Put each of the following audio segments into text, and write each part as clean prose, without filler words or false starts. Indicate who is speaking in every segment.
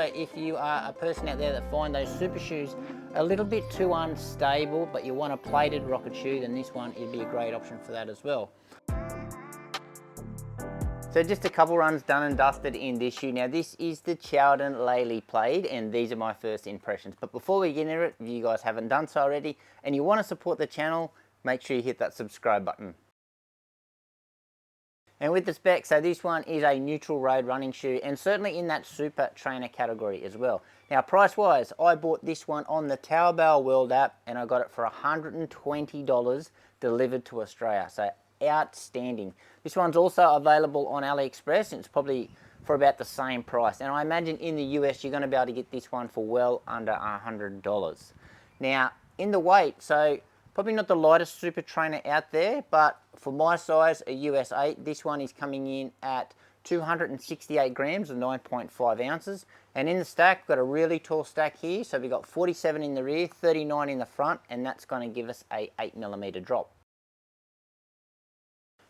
Speaker 1: If you are a person out there that find those super shoes a little bit too unstable, but you want a plated rocket shoe, then this one would be a great option for that as well. So just a couple runs done and dusted in this shoe. Now this is the Qiaodan Leili Plaid, and these are my first impressions. But before we get into it, if you guys haven't done so already and you want to support the channel, make sure you hit that subscribe button. And with the specs, so this one is a neutral road running shoe, and certainly in that super trainer category as well. Now price wise, I bought this one on the Taobao World app and I got it for $120 delivered to Australia. So outstanding. This one's also available on Aliexpress, and it's probably for about the same price. And I imagine in the US you're going to be able to get this one for well under $100. Now in the weight, so probably not the lightest super trainer out there, but for my size, a US 8, this one is coming in at 268 grams or 9.5 ounces. And in the stack, we've got a really tall stack here. So we've got 47 in the rear, 39 in the front, and that's going to give us a 8mm drop.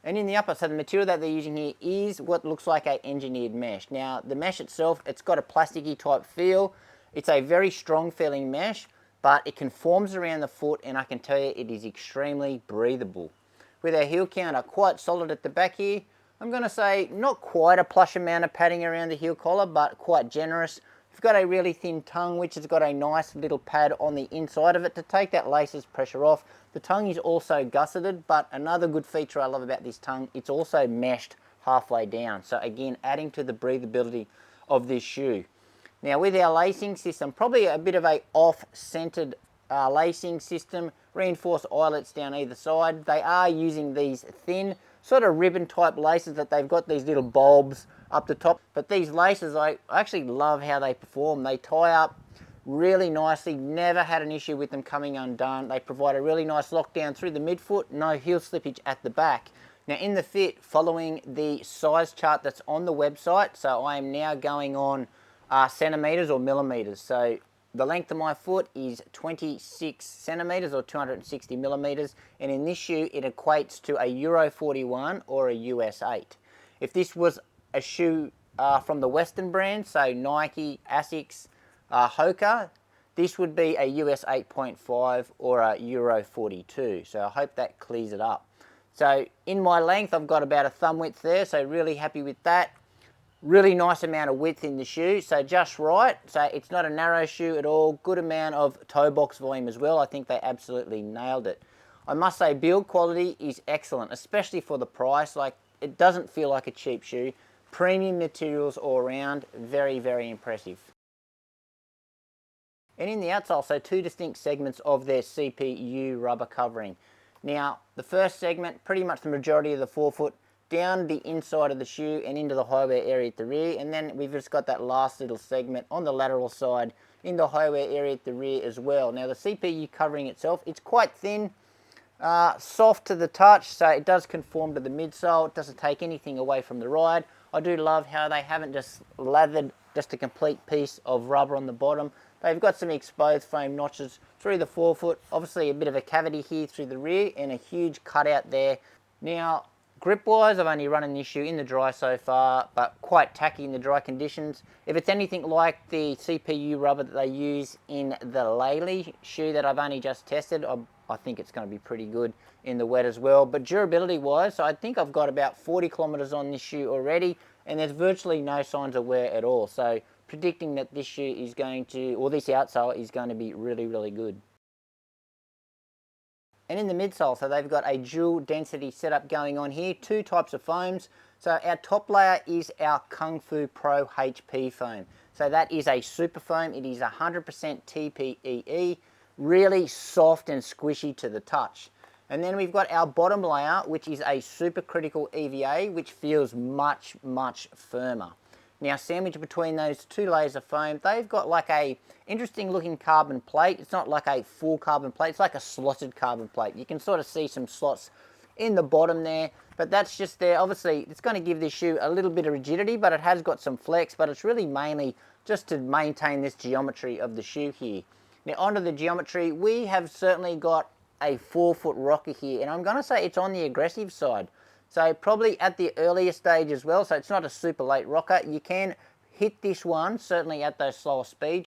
Speaker 1: And in the upper, so the material that they're using here is what looks like a engineered mesh. Now, the mesh itself, it's got a plasticky type feel. It's a very strong feeling mesh, but it conforms around the foot, and I can tell you it is extremely breathable. With our heel counter quite solid at the back here, I'm going to say not quite a plush amount of padding around the heel collar, but quite generous. We've got a really thin tongue, which has got a nice little pad on the inside of it to take that laces pressure off. The tongue is also gusseted, but another good feature I love about this tongue, it's also meshed halfway down. So again, adding to the breathability of this shoe. Now with our lacing system, probably a bit of a off-centered lacing system, reinforced eyelets down either side. They are using these thin sort of ribbon type laces that they've got these little bulbs up the top. But these laces, I actually love how they perform. They tie up really nicely, never had an issue with them coming undone. They provide a really nice lockdown through the midfoot, no heel slippage at the back. Now in the fit, following the size chart that's on the website, so I am now going on centimeters or millimeters. So the length of my foot is 26 centimeters or 260 millimeters, and in this shoe it equates to a Euro 41 or a US 8. If this was a shoe from the Western brand, so Nike, Asics, Hoka, this would be a US 8.5 or a Euro 42. So I hope that clears it up. So in my length, I've got about a thumb width there, so really happy with that. Really nice amount of width in the shoe, so just right. So it's not a narrow shoe at all. Good amount of toe box volume as well. I think they absolutely nailed it. I must say build quality is excellent, especially for the price. Like, it doesn't feel like a cheap shoe. Premium materials all around, very, very impressive. And in the outsole, so two distinct segments of their CPU rubber covering. Now, the first segment, pretty much the majority of the forefoot, down the inside of the shoe and into the high wear area at the rear, and then we've just got that last little segment on the lateral side in the high wear area at the rear as well. Now the CPU covering itself, it's quite thin, soft to the touch, so it does conform to the midsole. It doesn't take anything away from the ride. I do love how they haven't just lathered just a complete piece of rubber on the bottom. They've got some exposed foam notches through the forefoot, obviously a bit of a cavity here through the rear and a huge cutout there. Now grip wise, I've only run an issue in the dry so far, but quite tacky in the dry conditions. If it's anything like the CPU rubber that they use in the Leili shoe that I've only just tested, I think it's going to be pretty good in the wet as well. But durability wise, I think I've got about 40 kilometers on this shoe already, and there's virtually no signs of wear at all. So predicting that this shoe is going to, or this outsole is going to be really, really good. And in the midsole, so they've got a dual density setup going on here, two types of foams. So our top layer is our Kung Fu Pro HP foam. So that is a super foam. It is 100% TPEE, really soft and squishy to the touch. And then we've got our bottom layer, which is a supercritical EVA, which feels much, much firmer. Now sandwiched between those two layers of foam, they've got like a interesting looking carbon plate. It's not like a full carbon plate, it's like a slotted carbon plate. You can sort of see some slots in the bottom there, but that's just there. Obviously it's going to give this shoe a little bit of rigidity, but it has got some flex, but it's really mainly just to maintain this geometry of the shoe here. Now onto the geometry, we have certainly got a 4-foot rocker here, and I'm going to say it's on the aggressive side. So probably at the earlier stage as well, so it's not a super late rocker. You can hit this one, certainly at those slower speeds.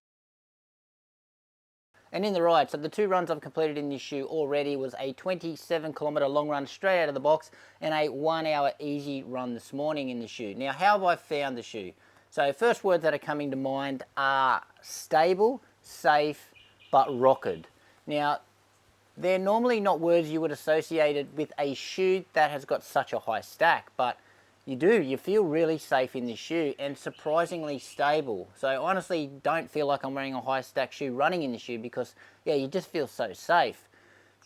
Speaker 1: And in the ride, so the 2 runs I've completed in this shoe already was a 27-kilometer long run straight out of the box and a 1 hour easy run this morning in the shoe. Now, how have I found the shoe? So first words that are coming to mind are stable, safe, but rocketed. Now, they're normally not words you would associate it with a shoe that has got such a high stack, but you do. You feel really safe in this shoe and surprisingly stable. So I honestly don't feel like I'm wearing a high stack shoe running in the shoe because, yeah, you just feel so safe.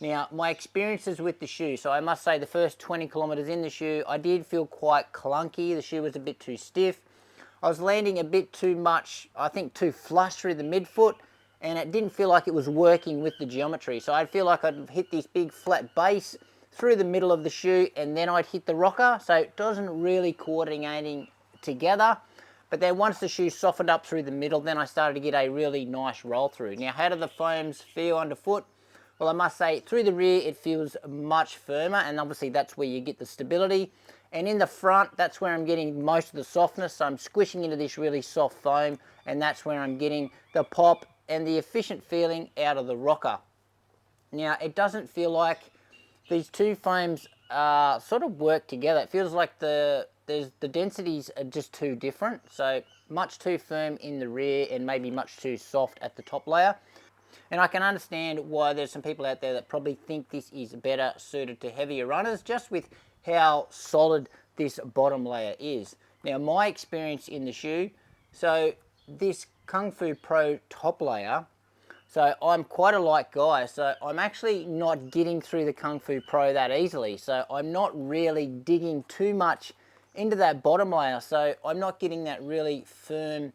Speaker 1: Now, my experiences with the shoe, so I must say the first 20 kilometers in the shoe, I did feel quite clunky. The shoe was a bit too stiff. I was landing a bit too much, I think too flush through the midfoot, and it didn't feel like it was working with the geometry. So I'd feel like I'd hit this big flat base through the middle of the shoe and then I'd hit the rocker, so it doesn't really coordinating together. But then once the shoe softened up through the middle, then I started to get a really nice roll through. Now, how do the foams feel underfoot? Well, I must say through the rear it feels much firmer, and obviously that's where you get the stability. And in the front, that's where I'm getting most of the softness, so I'm squishing into this really soft foam, and that's where I'm getting the pop and the efficient feeling out of the rocker. Now, it doesn't feel like these 2 foams sort of work together. It feels like the densities are just too different. So much too firm in the rear and maybe much too soft at the top layer. And I can understand why there's some people out there that probably think this is better suited to heavier runners, just with how solid this bottom layer is. Now, my experience in the shoe, so this Kung Fu Pro top layer, so I'm quite a light guy, so I'm actually not getting through the Kung Fu Pro that easily. So I'm not really digging too much into that bottom layer. So I'm not getting that really firm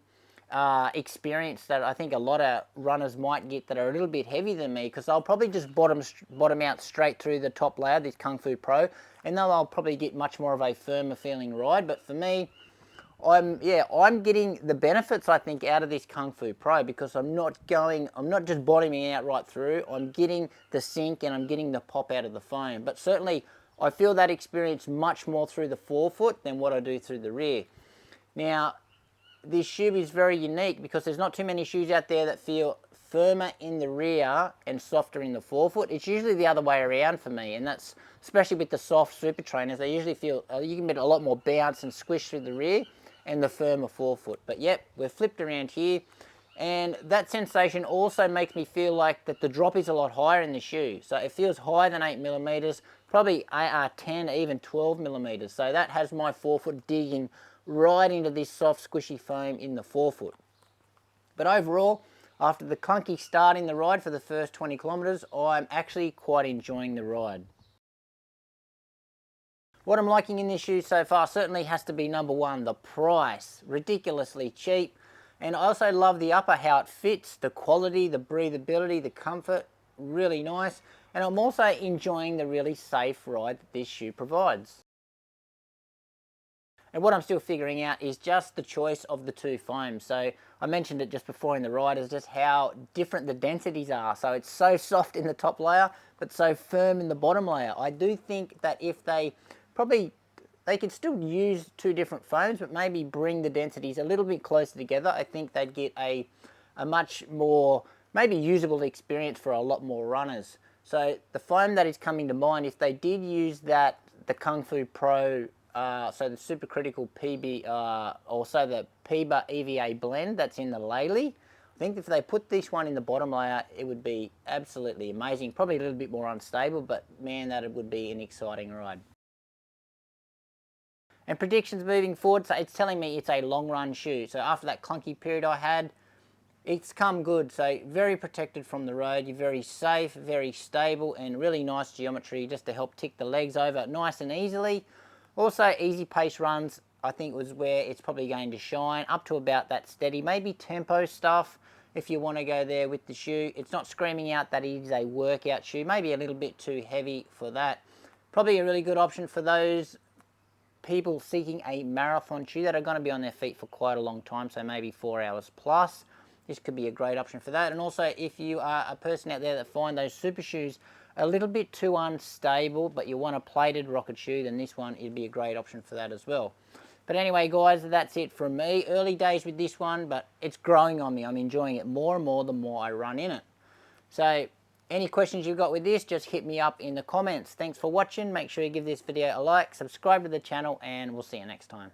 Speaker 1: experience that I think a lot of runners might get that are a little bit heavier than me, because I'll probably just bottom out straight through the top layer, this Kung Fu Pro, and then I'll probably get much more of a firmer feeling ride. But for me, I'm getting the benefits, I think, out of this Kung Fu Pro, because I'm not just bottoming out right through. I'm getting the sink and I'm getting the pop out of the foam. But certainly, I feel that experience much more through the forefoot than what I do through the rear. Now, this shoe is very unique because there's not too many shoes out there that feel firmer in the rear and softer in the forefoot. It's usually the other way around for me, and that's especially with the soft super trainers. They usually feel, you can get a lot more bounce and squish through the rear and the firmer forefoot. But yep, we're flipped around here, and that sensation also makes me feel like that the drop is a lot higher in the shoe. So it feels higher than 8 millimeters, probably 10, even 12 millimeters. So that has my forefoot digging right into this soft squishy foam in the forefoot. But overall, after the clunky start in the ride for the first 20 kilometers, I'm actually quite enjoying the ride. What I'm liking in this shoe so far certainly has to be number 1, the price. Ridiculously cheap. And I also love the upper, how it fits, the quality, the breathability, the comfort, really nice. And I'm also enjoying the really safe ride that this shoe provides. And what I'm still figuring out is just the choice of the 2 foams. So I mentioned it just before in the ride, is just how different the densities are. So it's so soft in the top layer, but so firm in the bottom layer. I do think that if they could still use 2 different foams, but maybe bring the densities a little bit closer together, I think they'd get a much more, maybe usable experience for a lot more runners. So the foam that is coming to mind, if they did use the Kung Fu Pro, so the supercritical PB, also the PIBA EVA blend that's in the Leili, I think if they put this one in the bottom layer, it would be absolutely amazing. Probably a little bit more unstable, but man, that would be an exciting ride. And predictions moving forward, so it's telling me it's a long run shoe. So after that clunky period I had, it's come good. So very protected from the road. You're very safe, very stable, and really nice geometry just to help tick the legs over nice and easily. Also, easy pace runs, I think, was where it's probably going to shine, up to about that steady, maybe tempo stuff if you want to go there with the shoe. It's not screaming out that it is a workout shoe, maybe a little bit too heavy for that. Probably a really good option for those people seeking a marathon shoe that are going to be on their feet for quite a long time, so maybe 4 hours plus. This could be a great option for that. And also, if you are a person out there that find those super shoes a little bit too unstable, but you want a plated rocket shoe, then this one, it'd be a great option for that as well. But anyway, guys, that's it from me. Early days with this one, but it's growing on me. I'm enjoying it more and more the more I run in it. So any questions you've got with this, just hit me up in the comments. Thanks for watching. Make sure you give this video a like, subscribe to the channel, and we'll see you next time.